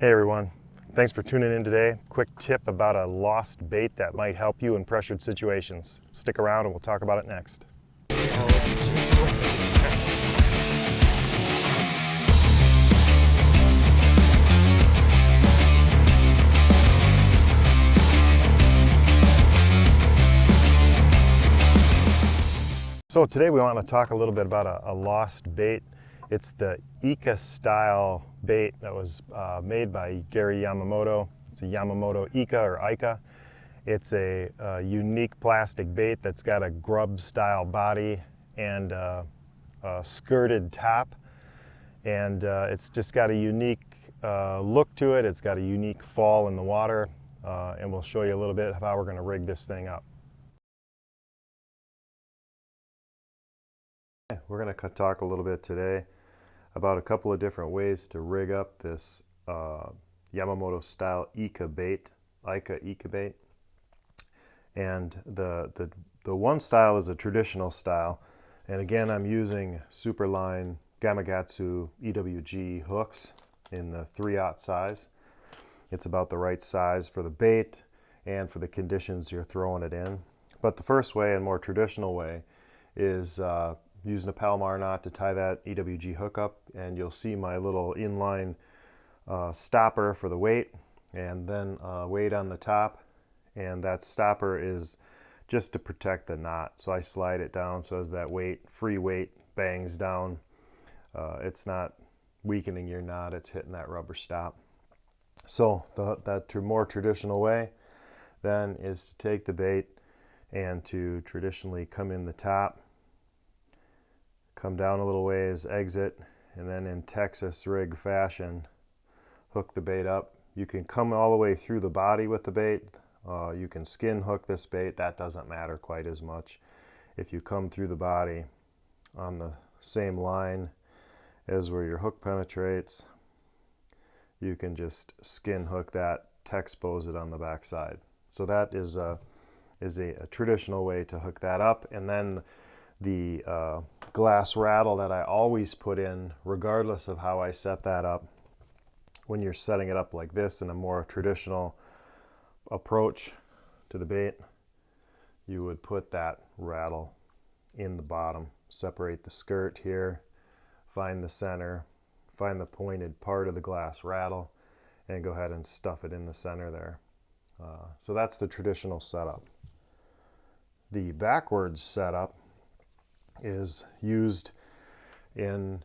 Hey everyone, thanks for tuning in today. Quick tip about a lost bait that might help you in pressured situations. Stick around and we'll talk about it next. So today we want to talk a little bit about a lost bait. It's the Ika style bait that was made by Yammamoto. It's a Yammamoto Ika or Ika. It's a unique plastic bait that's got a grub style body and a skirted top. And it's just got a unique look to it. It's got a unique fall in the water. And we'll show you a little bit of how we're going to rig this thing up. We're going to talk a little bit today about a couple of different ways to rig up this Yammamoto style Ika bait, Ika bait. And the one style is a traditional style, and again I'm using Superline Gamakatsu EWG hooks in the 3/0 size. It's about the right size for the bait and for the conditions you're throwing it in. But the first way and more traditional way is using a Palomar knot to tie that EWG hook up, and you'll see my little inline stopper for the weight, and then weight on the top, and that stopper is just to protect the knot. So I slide it down so as that weight, free weight, bangs down. It's not weakening your knot, it's hitting that rubber stop. So that more traditional way then is to take the bait and to traditionally come in the top, come down a little ways, exit, and then in Texas rig fashion, hook the bait up. You can come all the way through the body with the bait. You can skin hook this bait. That doesn't matter quite as much. If you come through the body on the same line as where your hook penetrates, you can just skin hook that, Texpose it on the back side. So that is a traditional way to hook that up. And then the glass rattle that I always put in, regardless of how I set that up, when you're setting it up like this in a more traditional approach to the bait, you would put that rattle in the bottom, separate the skirt here, find the center, find the pointed part of the glass rattle, and go ahead and stuff it in the center there. So that's the traditional setup. The backwards setup is used in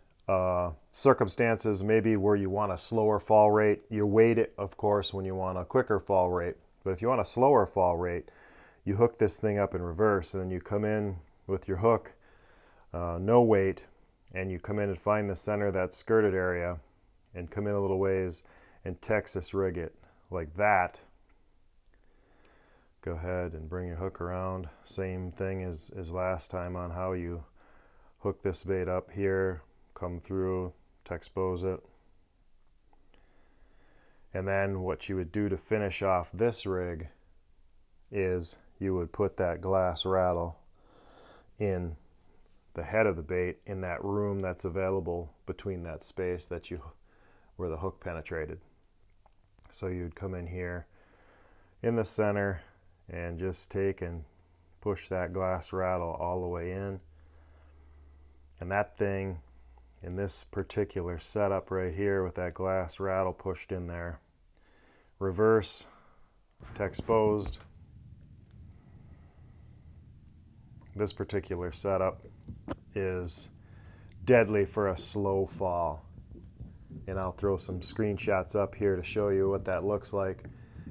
circumstances maybe where you want a slower fall rate. You weight it, of course, when you want a quicker fall rate. But if you want a slower fall rate, you hook this thing up in reverse, and then you come in with your hook, no weight, and you come in and find the center of that skirted area and come in a little ways and Texas rig it like that. Go ahead and bring your hook around. Same thing as last time on how you hook this bait up here, come through, Texpose it. And then what you would do to finish off this rig is you would put that glass rattle in the head of the bait in that room that's available between that space that where the hook penetrated. So you'd come in here in the center and just take and push that glass rattle all the way in. And that thing, in this particular setup right here with that glass rattle pushed in there, reverse, Texposed. This particular setup is deadly for a slow fall. And I'll throw some screenshots up here to show you what that looks like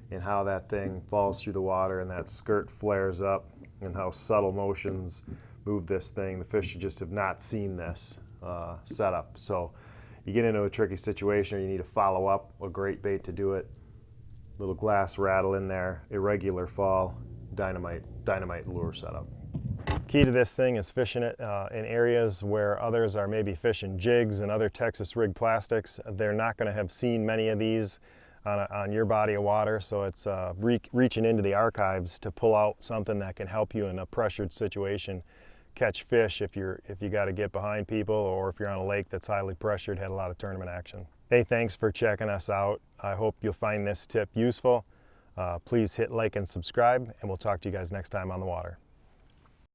and how that thing falls through the water and that skirt flares up and how subtle motions move this thing. The fish just have not seen this setup. So you get into a tricky situation or you need to follow up, a great bait to do it. Little glass rattle in there, irregular fall, dynamite lure setup. Key to this thing is fishing it in areas where others are maybe fishing jigs and other Texas rig plastics. They're not going to have seen many of these on your body of water, so it's reaching into the archives to pull out something that can help you in a pressured situation catch fish if you got to get behind people, or if you're on a lake that's highly pressured, had a lot of tournament action. Hey, thanks for checking us out. I hope you'll find this tip useful. Please hit like and subscribe, and we'll talk to you guys next time on the water.